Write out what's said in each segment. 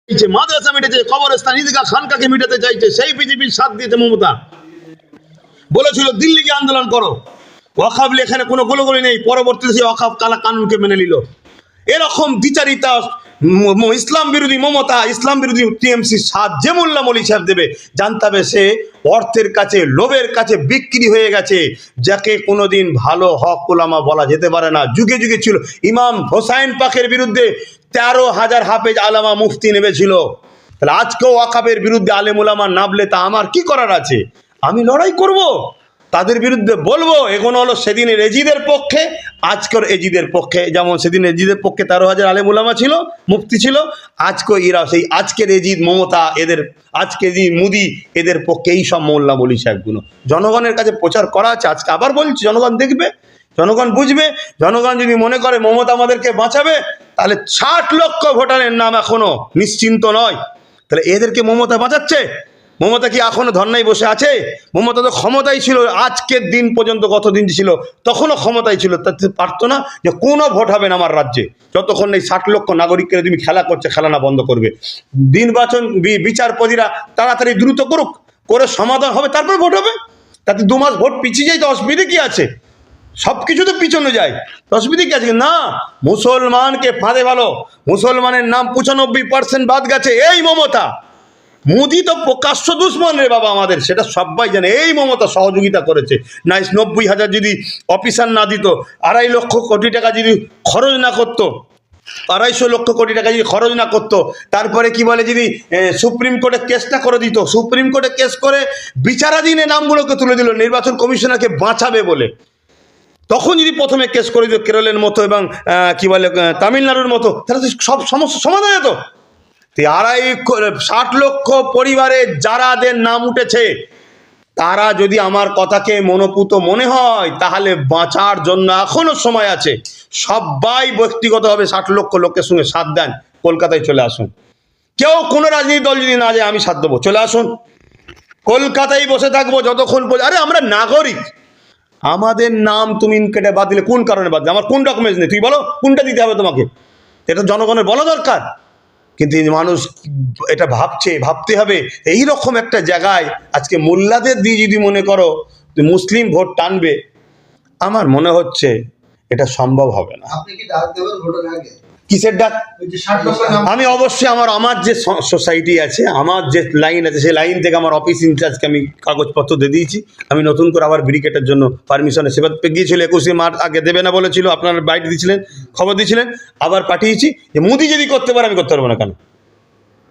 মাদ্রাসা মিটেছে, কবরস্থান, ঈদগাহ, খানকাকে মিটাতে চাইছে, সেই বিজেপির সাথ দিয়েছে মমতা। বলেছিল দিল্লিকে আন্দোলন করো, ওয়াকাফ এখানে কোনো গোলগোলি নেই, পরবর্তীতে সেই ওয়াকাফ কালা কানুনকে মেনে নিল। এরকম দ্বিচারিতা ইসলাম বিরোধী মমতা, ইসলাম বিরোধী টিএমসি সাথ যে মোল্লা মলি সাহেব দেবে, জানতে হবে সে অর্থের কাছে, লোভের কাছে বিক্রি হয়ে গেছে, যাকে কোনোদিন ভালো হক উলামা বলা যেতে পারে না। যুগে যুগে ছিল। ইমাম হোসাইন পাকের বিরুদ্ধে 13,000 হাফেজ আলামা মুফতি নেমেছিল। তাহলে আজকেও ওয়াকাফের বিরুদ্ধে আলেম উলামা নামলে তা আমার কি করার আছে? আমি লড়াই করব, তাদের বিরুদ্ধে বলবো। এগুলো হলো সেদিনের এজিদের পক্ষে, আজকের এজিদের পক্ষে। যেমন সেদিন এজিদের পক্ষে 13,000 আলেম উলামা ছিল, মুফতি ছিল, আজকেও এরা সেই আজকের এজিদ মমতা, এদের আজকে যে মুদি, এদের পক্ষে এই সব মোল্লা মলি সাহেবগুলো জনগণের কাছে প্রচার করা আছে। আজকে আবার বলছি, জনগণ দেখবে, জনগণ বুঝবে। জনগণ যদি মনে করে মমতা আমাদেরকে বাঁচাবে, তাহলে 60 লক্ষ ভোটারের নাম এখনো নিশ্চিন্ত নয়। তাহলে এদেরকে মমতা বাঁচাচ্ছে? মমতা কি এখনো ধর্নায় বসে আছে? মমতা তো ক্ষমতায় ছিল আজকের দিন পর্যন্ত, কতদিন ছিল, তখনও ক্ষমতায় ছিল, তাতে পারতো না যে কোনো ভোট হবে না আমার রাজ্যে যতক্ষণ এই 60 লক্ষ নাগরিককে তুমি খেলা করছে, খেলা না বন্ধ করবে। নির্বাচন বিচারপতিরা তাড়াতাড়ি দ্রুত করুক, করে সমাধান হবে, তারপর ভোট হবে। তাতে 2 মাস ভোট পিছিয়ে যায় তো অসুবিধে কি আছে? সব কিছু তো পিছনে যায়, অসুবিধা কি আছে? না, মুসলমানকে ফাঁদে ভালো, মুসলমানের নাম 95% বাদ গেছে এই মমতা। মোদি তো প্রকাশ্য দুশ্মন রে বাবা আমাদের, সেটা সবাই জানে। এই মমতা সহযোগিতা করেছে। না 90,000 যদি অফিসার না দিত, 2.5 লক্ষ কোটি টাকা যদি খরচ না করতো, 250 লক্ষ কোটি টাকা যদি খরচ না করতো, তারপরে কি বলে যদি সুপ্রিম কোর্টে কেসটা করে দিত, সুপ্রিম কোর্টে কেস করে বিচারাধীনে নামগুলোকে তুলে দিল নির্বাচন কমিশনারকে বাঁচাবে বলে, তখন যদি প্রথমে কেস করে দিত কেরলের মতো এবং কি বলে তামিলনাড়ুর মতো, তাহলে তো সব সমস্যা সমাধান হতো। 60 লক্ষ পরিবারে যারাদের নাম উঠেছে, তারা যদি আমার কথাকে মনোপুত মনে হয়, তাহলে বাঁচার জন্য এখনো সময় আছে। সবাই ব্যক্তিগতভাবে 60 লক্ষ লোকের সঙ্গে সাথ দেন, কলকাতায় চলে আসুন। কেউ কোনো রাজনীতি দল যদি না যায়, আমি সাথ দেবো, চলে আসুন। কলকাতায় বসে থাকবো যতক্ষণ। আরে আমরা নাগরিক, আমাদের নাম তুমি কেটে বাদ দিলে কোন কারণে বাদ দিলে? আমার কোন ডকুমেন্টস নেই, তুই বলো কোনটা দিতে হবে তোমাকে? এটা জনগণের বলা দরকার। কিন্তু মানুষ এটা ভাবতে হবে। এই রকম একটা জায়গায় আজকে মোল্লাদের দিয়ে যদি মনে করো মুসলিম ভোট টানবে, আমার মনে হচ্ছে এটা সম্ভব হবে না। আপনি কি ডাক দেবেন ভোটের আগে? কিসের ডাক? আমি অবশ্যই আমার যে সোসাইটি আছে, আমার যে লাইন আছে, সেই লাইন থেকে আমার অফিস ইনচার্জকে আমি কাগজপত্র দিয়ে দিয়েছি। আমি নতুন করে আবার ব্রিকেটের জন্য পারমিশনে সেবা গিয়েছিল, 21 মার্চ আগে দেবে না বলেছিল, আপনারা বাইট দিয়েছিলেন, খবর দিয়েছিলেন, আবার পাঠিয়েছি। যে মোদি যদি করতে পারে, আমি করতে পারবো না কেন?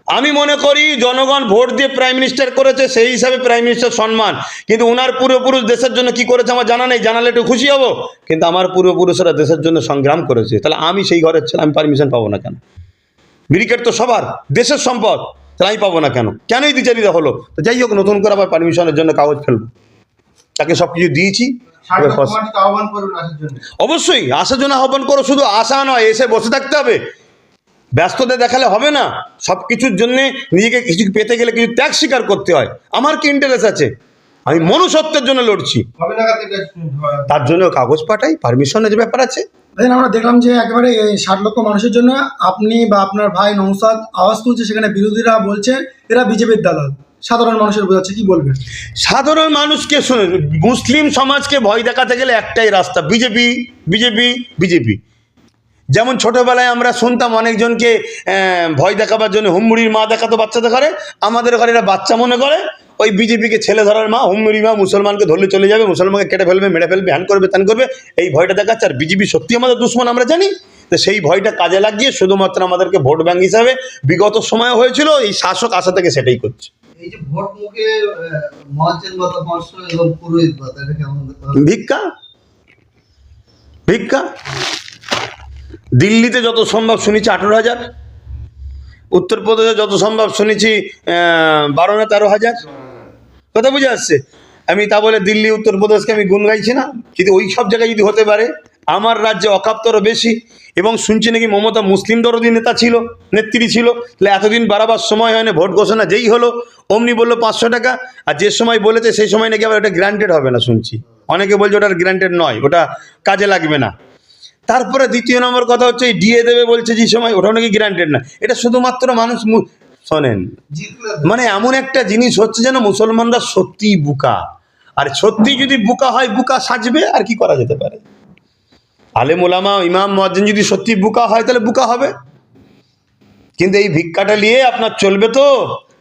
আমি মনে করি জনগণ ভোট দিয়ে প্রাইম মিনিস্টার করেছে, সেই হিসাবে প্রাইম মিনিস্টার সম্মান। কিন্তু ওনার পূর্বপুরুষ দেশের জন্য কি করেছে আমার জানা নেই, জানালে একটু খুশি হব। কিন্তু আমার পূর্বপুরুষরা দেশের জন্য সংগ্রাম করেছে, তাহলে আমি সেই ঘরের ছেলে, আমি পারমিশন পাবো না কেন? ব্রিকেট তো সবার, দেশের সম্পদ, তাহলে আমি পাবো না কেন? কেনই দ্বিচারিতা হলো? তো যাই হোক, নতুন করে আবার পারমিশনের জন্য কাগজ ফেলবো, তাকে সব কিছু দিয়েছি। অবশ্যই আসার জন্য আহ্বান করো, শুধু আসা নয়, এসে বসে থাকতে হবে। ব্যস্ততা দেখালে হবে না। সব কিছুর জন্যে নিজেকে কিছু পেতে গেলে কিছু ত্যাগ স্বীকার করতে হয়। আমার কি ইন্টারেস্ট আছে? আমি মনুষ্যত্বের জন্য লড়ছি, তার জন্য কাগজ পাঠাই, পারমিশনের যে ব্যাপার আছে। আমরা দেখলাম যে একেবারে 60 লক্ষ মানুষের জন্য আপনি বা আপনার ভাই নৌসাদ আওয়াজ তুলছে, সেখানে বিরোধীরা বলছে এরা বিজেপির দালাল। সাধারণ মানুষের বোঝাচ্ছে, কি বলবেন? সাধারণ মানুষকে শুনে, মুসলিম সমাজকে ভয় দেখাতে গেলে একটাই রাস্তা, বিজেপি বিজেপি বিজেপি। যেমন ছোটবেলায় আমরা শুনতাম অনেকজনকে ভয় দেখাবার জন্য হুমুড়ির মা দেখাতো বাচ্চাদের ঘরে, আমাদের ঘরে এরা বাচ্চা মনে করে ওই বিজেপিকে ছেলে ধরার মা, হুমুড়ি মা, মুসলমানকে ধরলে চলে যাবে, মুসলমানকে কেটে ফেলবে, মেরে ফেলবে, হ্যান করবে, ত্যান করবে, এই ভয়টা দেখাচ্ছে। আর বিজেপি সত্যি আমাদের দুশ্মন, আমরা জানি। তো সেই ভয়টা কাজে লাগিয়ে শুধুমাত্র আমাদেরকে ভোট ব্যাংক হিসাবে বিগত সময় হয়েছিল, এই শাসক আসা থেকে সেটাই করছে। এই যে ভোট মুখে মহাজেন মতামর্শ এবং পুরোহিত ভাতা, এটা কেমন? ভিক্ষা ভিক্ষা। দিল্লিতে যত সম্ভব শুনেছি 18,000, উত্তরপ্রদেশে যত সম্ভব শুনেছি 12 না 13,000। কথা বুঝে আসছে? আমি তা বলে দিল্লি উত্তরপ্রদেশকে আমি গুণ গাইছি না, কিন্তু ওই সব জায়গায় যদি হতে পারে, আমার রাজ্যে অকাপ্তরও বেশি। এবং শুনছি নাকি মমতা মুসলিম দরদি নেতা ছিল, নেত্রী ছিল। তাহলে এতদিন বাড়াবার সময় হয় না, ভোট ঘোষণা যেই হলো অমনি বললো 500 টাকা। আর যে সময় বলেছে সেই সময় নাকি আবার ওটা গ্রান্টেড হবে না শুনছি। অনেকে বলছে ওটা গ্রান্টেড নয়, ওটা কাজে লাগবে না। তারপরে দ্বিতীয় নম্বর কথা হচ্ছে এই ডিএ দেবে বলছে যে সময়, ওটাও নাকি গ্রান্টেড না। এটা শুধুমাত্র মানুষ শোনেন, জিতলে মানে এমন একটা জিনিস হচ্ছে যেন মুসলমানরা সত্যি বুকা, আর সত্যি যদি বুকা হয় বুকা সাজবে, আর কি করা যেতে পারে। আলেম ওলামা ইমাম মুয়াজ্জিন যদি সত্যি বুকা হয় তাহলে বুকা হবে, কিন্তু এই ভিক্ষাটা নিয়ে আপনার চলবে তো?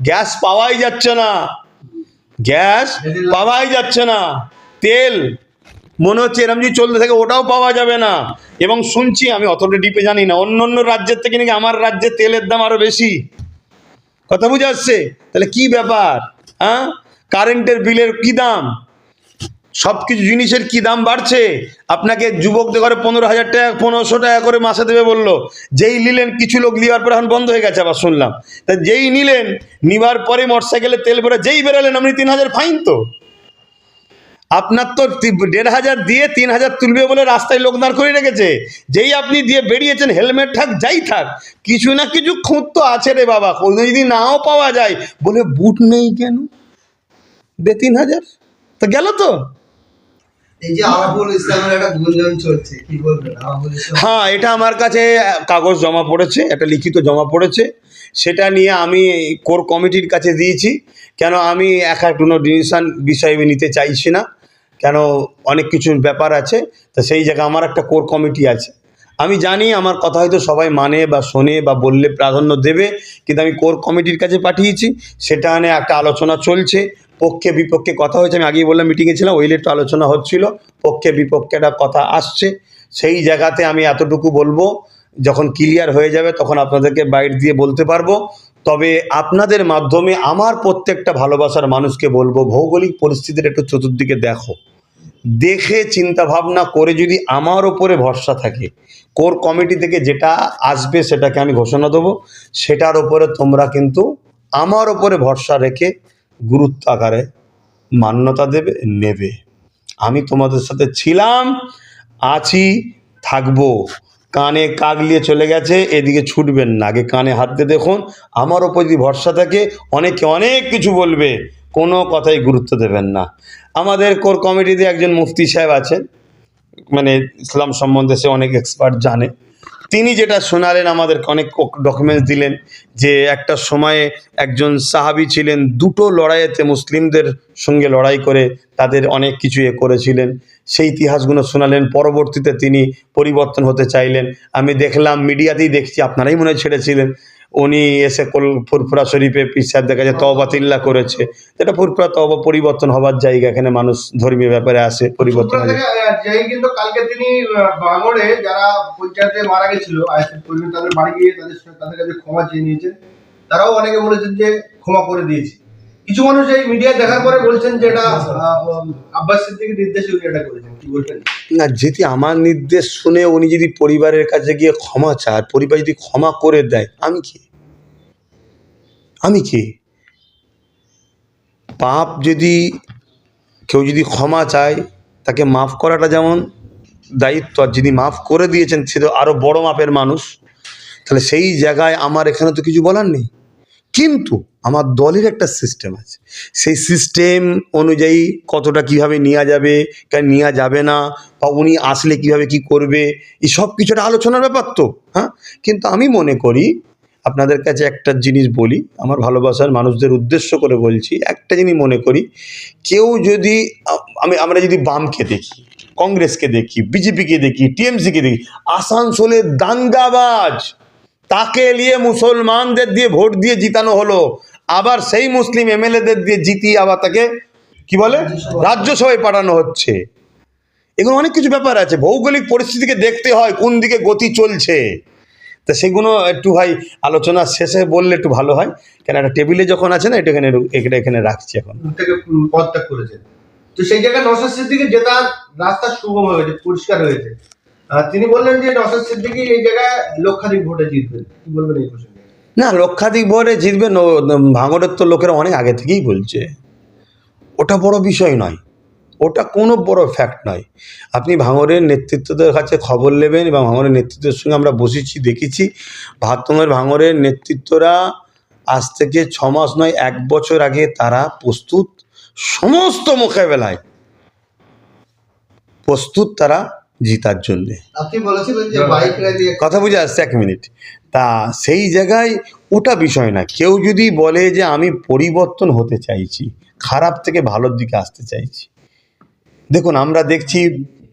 গ্যাস পাওয়াই যাচ্ছে না, গ্যাস পাওয়াই যাচ্ছে না, তেল মনে হচ্ছে এরম যদি চলতে থাকে ওটাও পাওয়া যাবে না। এবং শুনছি, আমি অতটা ডিপে জানি না, অন্য অন্য রাজ্যের থেকে নাকি আমার রাজ্যে তেলের দাম আরো বেশি। কথা বুঝে আসছে? তাহলে কি ব্যাপার? হ্যাঁ, কারেন্টের বিলের কি দাম, সব কিছু জিনিসের কি দাম বাড়ছে। আপনাকে যুবকদের ঘরে 15,000 টাকা 1500 টাকা করে মাসে দেবে বললো, যেই নিলেন, কিছু লোক নেওয়ার পরে এখন বন্ধ হয়ে গেছে আবার শুনলাম। তা যেই নিলেন, নেওয়ার পরে মোটরসাইকেলে তেল ভরে যেই বেরোলেন আপনি 3,000 ফাইন। তো আপনার তো 1,500 দিয়ে 3,000 তুলবে বলে রাস্তায় লোক দাঁড় করে রেখেছে, যেই আপনি দিয়ে বেরিয়েছেন, হেলমেট থাক যাই থাক, কিছু না কিছু খুঁত তো আছে রে বাবা। কোনো যদি নাও পাওয়া যায় বলে বুট নেই কেন, দে 3,000, তো গেল তো। এই যে আরাফুল ইসলামের একটা গুঞ্জন চলছে, কি বলবেন আরাফুল ইসলাম? হ্যাঁ, এটা আমার কাছে কাগজ জমা পড়েছে, একটা লিখিত জমা পড়েছে, সেটা নিয়ে আমি কোর কমিটির কাছে দিয়েছি। কেন আমি একা কোনো ডিসিশন বিষয়ে নিতে চাইছি না, কেন অনেক কিছুর ব্যাপার আছে। তো সেই জায়গায় আমার একটা কোর কমিটি আছে, আমি জানি আমার কথা হয়তো সবাই মানে বা শোনে বা বললে প্রাধান্য দেবে, কিন্তু আমি কোর কমিটির কাছে পাঠিয়েছি, সেটা নিয়ে একটা আলোচনা চলছে, পক্ষে বিপক্ষে কথা হয়েছে। আমি আগেই বললাম মিটিংয়ে ছিলাম, ওইলে একটু আলোচনা হচ্ছিল, পক্ষে বিপক্ষে একটা কথা আসছে। সেই জায়গাতে আমি এতটুকু বলবো, যখন ক্লিয়ার হয়ে যাবে তখন আপনাদেরকে বাইট দিয়ে বলতে পারবো। তবে আপনাদের মাধ্যমে আমার প্রত্যেকটা ভালোবাসার মানুষকে বলবো, ভৌগোলিক পরিস্থিতির একটু চতুর্দিকে দেখো, দেখে চিন্তা ভাবনা করে যদি আমার ওপরে ভরসা থাকে, কোর কমিটি থেকে যেটা আসবে সেটাকে আমি ঘোষণা দেবো, সেটার ওপরে তোমরা কিন্তু আমার ওপরে ভরসা রেখে গুরুত্ব আকারে মান্যতা দেবে, নেবে। আমি তোমাদের সাথে ছিলাম, আছি, থাকবো। কানে কাগলিয়ে চলে গেছে, এদিকে ছুটবেন না, আগে কানে হাত দিয়ে দেখুন। আমার ওপর যদি ভরসা থাকে, অনেকে অনেক কিছু বলবে, কোনো কথাই গুরুত্ব দেবেন না। আমাদের কোর কমিটিতে একজন মুফতি সাহেব আছেন, মানে ইসলাম সম্বন্ধে সে অনেক এক্সপার্ট জানে। তিনি যেটা শোনালেন, আমাদেরকে অনেক ডকুমেন্টস দিলেন, যে একটা সময়ে একজন সাহাবী ছিলেন, দুটো লড়াইয়েতে মুসলিমদের সঙ্গে লড়াই করে তাদের অনেক কিছু করেছিলেন, সেই ইতিহাসগুলো শোনালেন। পরবর্তীতে তিনি পরিবর্তন হতে চাইলেন, আমি দেখলাম মিডিয়াতেই দেখছি, আপনারাই মনে হয় ছেড়েছিলেন, উনি এসে ফুরফুরা শরীফে পীর সাহেব দেখা যায় তওবা তিল্লা করেছে, যেটা ফুরফুরা তওবা পরিবর্তন হবার জায়গা, এখানে মানুষ ধর্মীয় ব্যাপারে আসে, পরিবর্তন হয়। যেই কিন্তু কালকে তিনি ভাঙড়ে যারা পঞ্চায়েতে মারা গেছিল আইএসএফ কর্মী, তাদের বাড়ি গিয়ে তাদের কাছে ক্ষমা চেয়ে নিয়েছেন। তারাও অনেকে বলেছেন যে ক্ষমা করে দিয়েছে। কিছু মানুষ এই মিডিয়ায় দেখার পরে বলছেন যে এটা আব্বাস সিদ্দিকীর নির্দেশে উনি এটা করেছেন, কি বলবেন? না, যদি আমার নির্দেশ শুনে উনি যদি পরিবারের কাছে গিয়ে ক্ষমা চায়, পরিবার যদি ক্ষমা করে দেয়, আমি কি পাপ, যদি কেউ যদি ক্ষমা চায় তাকে মাফ করাটা যেমন দায়িত্ব, আর যিনি মাফ করে দিয়েছেন সে তো আরো বড় মাপের মানুষ, তাহলে সেই জায়গায় আমার এখানে তো কিছু বলার নেই। কিন্তু আমার দলের একটা সিস্টেম আছে, সেই সিস্টেম অনুযায়ী কতটা কিভাবে নেওয়া যাবে, কেন নেওয়া যাবে না, বা উনি আসলে কিভাবে কি করবে, এই সব কিছুটা আলোচনার ব্যাপার তো। হ্যাঁ, কিন্তু আমি মনে করি, আপনাদের কাছে একটা জিনিস বলি, আমার ভালোবাসার মানুষদের উদ্দেশ্য করে বলছি, একটা জিনিস মনে করি, কেউ যদি আমরা যদি বামকে দেখি, কংগ্রেসকে দেখি, বিজেপিকে দেখি, টিএমসিকে দেখি, আসানসোলের দাঙ্গাবাজ, তাকে নিয়ে মুসলমানদের দিয়ে ভোট দিয়ে জিতানো হলো, আবার সেই মুসলিম এমএলএদের দিয়ে জিতিয়ে আবার তাকে কি বলে রাজ্যসভায় পাঠানো হচ্ছে। এগুলো অনেক কিছু ব্যাপার আছে, ভৌগোলিক পরিস্থিতিকে দেখতে হয় কোন দিকে গতি চলছে। তা সেগুলো একটু ভাই আলোচনা শেষে বললে একটু ভালো হয়, কেন একটা টেবিলে যখন আছে না, এটা এখানে রাখছি এখন। থেকে পদত্যাগ করেছেন, তো সেই জায়গায় নওশাদ সিদ্দিকীর জেতার রাস্তা সুগম হয়েছে, পরিষ্কার হয়েছে। তিনি বললেন যে নওশাদ সিদ্দিকী এই জায়গায় লক্ষাধিক ভোটে জিতবেন, কি বলবেন এই প্রসঙ্গে? না, লক্ষাধিক ভোটে জিতবে, ভাঙড়ের তো লোকেরা অনেক আগে থেকেই বলছে, ওটা বড় বিষয় নয়, ওটা কোনো বড় ফ্যাক্ট নয়। আপনি ভাঙড়ের নেতৃত্বদের কাছে খবর নেবেন, এবং ভাঙড়ের নেতৃত্বের সঙ্গে আমরা বসেছি, দেখেছি, ভাঙড়ের নেতৃত্বরা আজ থেকে 6 মাস নয় 1 বছর আগে তারা প্রস্তুত, সমস্ত মোকাবেলায় প্রস্তুত তারা জিতার জন্যে। আপনি বলেছিলেন যে বাইক র্যালি কথা বুঝে আসছে, 1 মিনিট। তা সেই জায়গায় ওটা বিষয় না। কেউ যদি বলে যে আমি পরিবর্তন হতে চাইছি, খারাপ থেকে ভালোর দিকে আসতে চাইছি, দেখুন আমরা দেখছি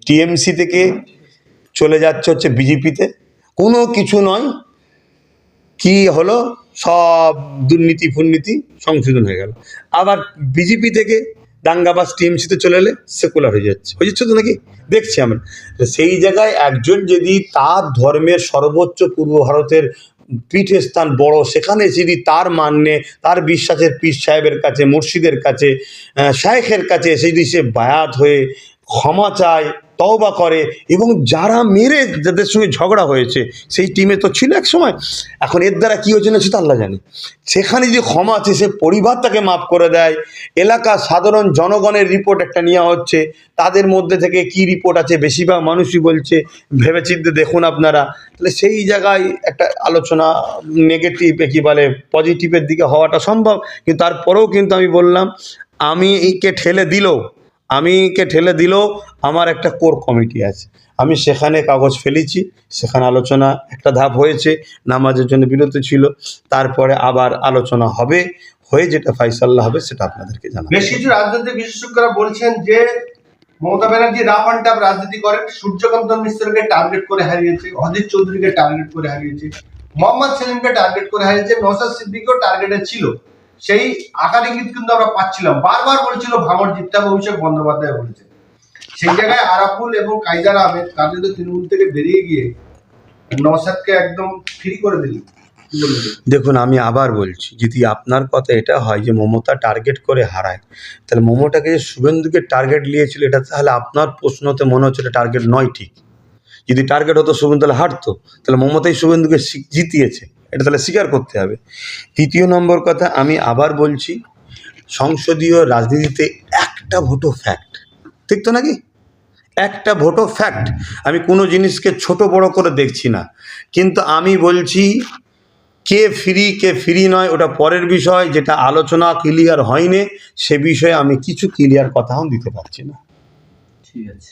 টিএমসি থেকে চলে যাচ্ছে হচ্ছে বিজেপিতে, কোনো কিছু নয়, কি হলো, সব দুর্নীতি ফুর্নীতি সংশোধন হয়ে গেল। আবার বিজেপি থেকে দাঙ্গাবাজ টিএমসিতে চলে এলে সেকুলার হয়ে যাচ্ছে তো নাকি, দেখছি আমরা। তো সেই জায়গায় একজন যদি তার ধর্মের সর্বোচ্চ পূর্ব ভারতের পীঠস্থান বড়, সেখানে যদি তার মান্যে তার বিশ্বাসের পীর সাহেবের কাছে, মুর্শিদের কাছে, শায়েখের কাছে যদি সে বায়াত হয়ে ক্ষমা চায়, তওবা করে, এবং যারা মেরে যাদের সঙ্গে ঝগড়া হয়েছে সেই টিমে তো ছিল এক সময়, এখন এর দ্বারা কী হয়েছে না সেটা আল্লাহ জানে, সেখানে যদি ক্ষমা আছে সে পরিবারটাকে মাফ করে দেয়, এলাকার সাধারণ জনগণের রিপোর্ট একটা নেওয়া হচ্ছে, তাদের মধ্যে থেকে কি রিপোর্ট আছে বেশিরভাগ মানুষই বলছে ভেবেচিন্তে দেখুন আপনারা, তাহলে সেই জায়গায় একটা আলোচনা নেগেটিভ কি বলে পজিটিভের দিকে হওয়াটা সম্ভব। কিন্তু তারপরেও কিন্তু আমি বললাম, আমি ঠেলে দিলেও আমার একটা কোর কমিটি আছে, আমি সেখানে কাগজ ফেলেছি, সেখানে আলোচনা একটা ধাপ হয়েছে, নামাজের জন্য বিরত ছিল, তারপরে আবার আলোচনা হবে, হয়ে যেটা ফাইসাল্লাহ হবে সেটা আপনাদেরকে জানাবো। বেশ কিছু রাজনৈতিক বিশেষজ্ঞরা বলছেন যে Mamata Banerjee rough and tough রাজনীতি করেন, সূর্যকান্ত মিশ্রকে টার্গেট করে হারিয়েছে, অজিত চৌধুরীকে টার্গেট করে হারিয়েছে, মোহাম্মদ সেলিমকে টার্গেট করে হারিয়েছে, নওশাদ সিদ্দিকীও টার্গেটে ছিল। সেই আকার ইঙ্গিত কিন্তু আমরা পাচ্ছিলাম, বারবার বলছিল ভাঙড় জিততে হবে, অভিষেক বন্দ্যোপাধ্যায় বলেছে। সেই জায়গায় আরাফুল এবং কাইজার আহমেদ কার্যত তৃণমূল থেকে বেরিয়ে গিয়ে নওশাদকে একদম ফ্রি করে দিল। দেখুন আমি আবার বলছি, যদি আপনার কথা এটা হয় যে মমতা টার্গেট করে হারায়, তাহলে মমতাকে যে শুভেন্দুকে টার্গেট নিয়েছিল, এটা তাহলে আপনার প্রশ্নতে মনে হচ্ছে এটা টার্গেট নয়। ঠিক, যদি টার্গেট হতো শুভেন্দু তাহলে হারতো, তাহলে মমতাই শুভেন্দুকে জিতিয়েছে, এটা তাহলে স্বীকার করতে হবে। তৃতীয় নম্বর কথা আমি আবার বলছি, সংসদীয় রাজনীতিতে একটা ভোটও ফ্যাক্ট, ঠিক তো নাকি, একটা ভোটও ফ্যাক্ট। আমি কোনো জিনিসকে ছোট বড় করে দেখছি না, কিন্তু আমি বলছি কে ফ্রি নয় ওটা পরের বিষয়, যেটা আলোচনা ক্লিয়ার হয়নি সে বিষয়ে আমি কিছু ক্লিয়ার কথাও দিতে পারছি না। ঠিক আছে।